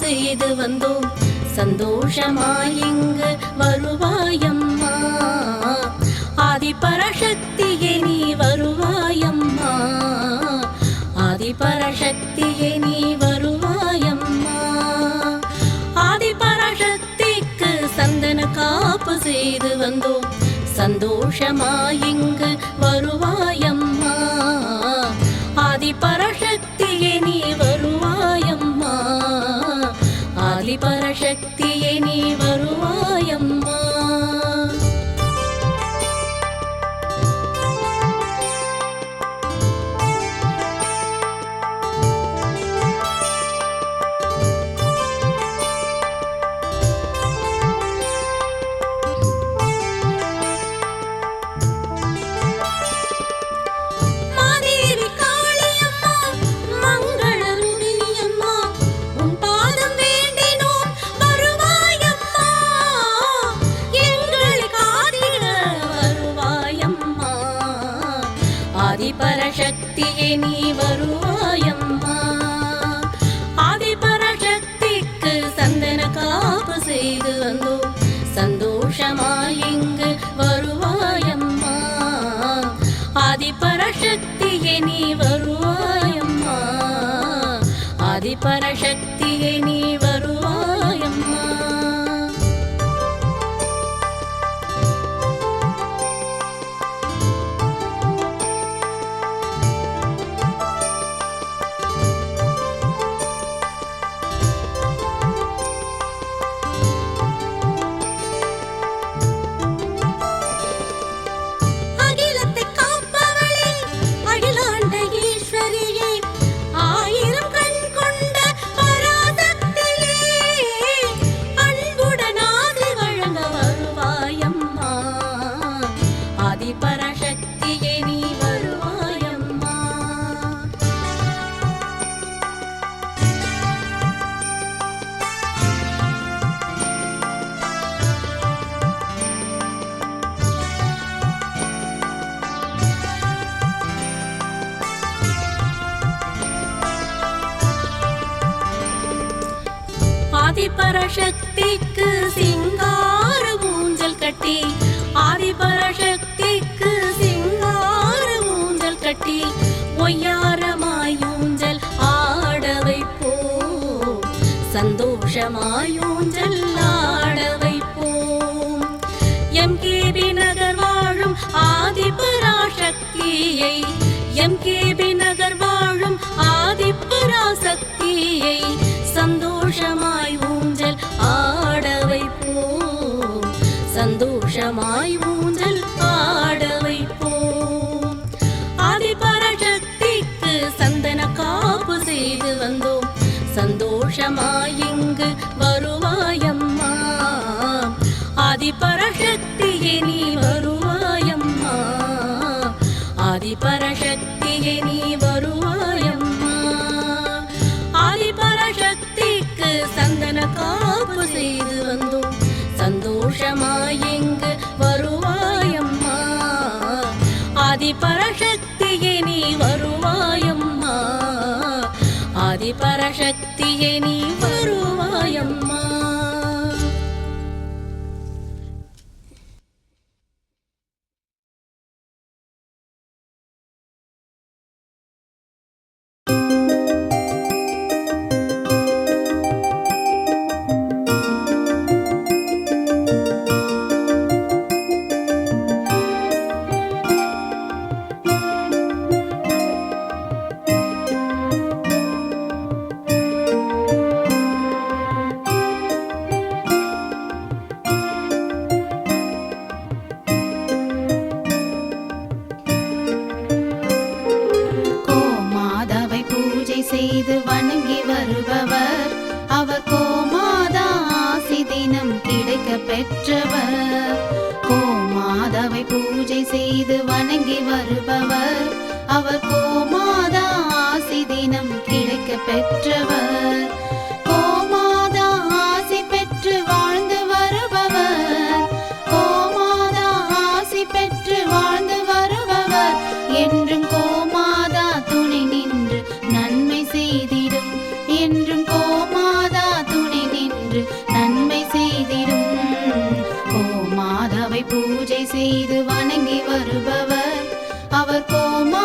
செய்து வந்தோம் சந்தோஷமாய் இங்கு வருவாயம்மா. ஆதிபராசக்தியே நீ வருவாயம்மா, ஆதிபராசக்தியே நீ வருவாயம்மா. ஆதிபராசக்திக்கு சந்தன காப்பு செய்து வந்தோம் சந்தோஷமாய் இங்கு வருவாயம்மா. ஆதிபராசக்தியே நீ வருவாயம்மா, ஆதிபராசக்தியே நீ வருவாயம்மா. ஆதிபராசக்தியே நீ வருவாயம்மா. ஆதிபராசக்திக்கு சந்தன காப்பு செய்து வந்தோம் சந்தோஷமாய் இங்கு வருவாயம்மா. ஆதிபராசக்தியே நீ வருவாயம்மா, ஆதிபராசக்தியே நீ வருவாயம்மா. ஆதிபராசக்திக்கு சிங்கார ஊஞ்சல் கட்டி, ஆதிபராசக்திக்கு சிங்கார ஊஞ்சல் கட்டி ஒய்யாரமாய் ஊஞ்சல் ஆட வைப்போம் சந்தோஷமாய் ஊஞ்சல் ஆட வைப்போம். எம்கேபி நகர் வாழும் ஆதிபராசக்தியை, எம்கேபி நகர் வாழும் ஆதிபராசக்தியை சந்தோஷமாய் ஊஞ்சல் ஆட வைப்போம் சந்தோஷமாய் ஊஞ்சல் ஆட வைப்போம். ஆதிபராசக்திக்கு சந்தன காப்பு செய்து வந்தோம் சந்தோஷமாய் இங்கு வருவாயம்மா. ஆதிபராசக்தியே நீ வருவாயம்மா, ஆதிபராசக்தியே நீ வருவாயம்மா. ஆதிபராசக்திக்கு சந்தன காப்பு செய்து வந்தோம் சந்தோஷமாய் இங்கு வருவாயம்மா. ஆதிபராசக்தியே நீ வருவாயம்மா, ஆதிபராசக்தியே நீ வருவாயம்மா. செய்து வணங்கி வருபவர் அவர் கோமாதா ஆசி தினம் கிடைக்க பெற்றவர். கோமாதாவை பூஜை செய்து வணங்கி வருபவர் அவர் கோமாதா ஆசி தினம் கிடைக்க பெற்றவர். கோமாதா ஆசி பெற்று வாழ்ந்து வருபவர், கோமாதா ஆசி பெற்று வாழ்ந்து வருபவர் என்றும் கோமாதா துணை நின்று நன்மை செய்திடும், என்றும் கோமாதா என்று நன்மை செய்திடும். கோமாதாவை பூஜை செய்து வணங்கி வருபவர் அவர் கோமா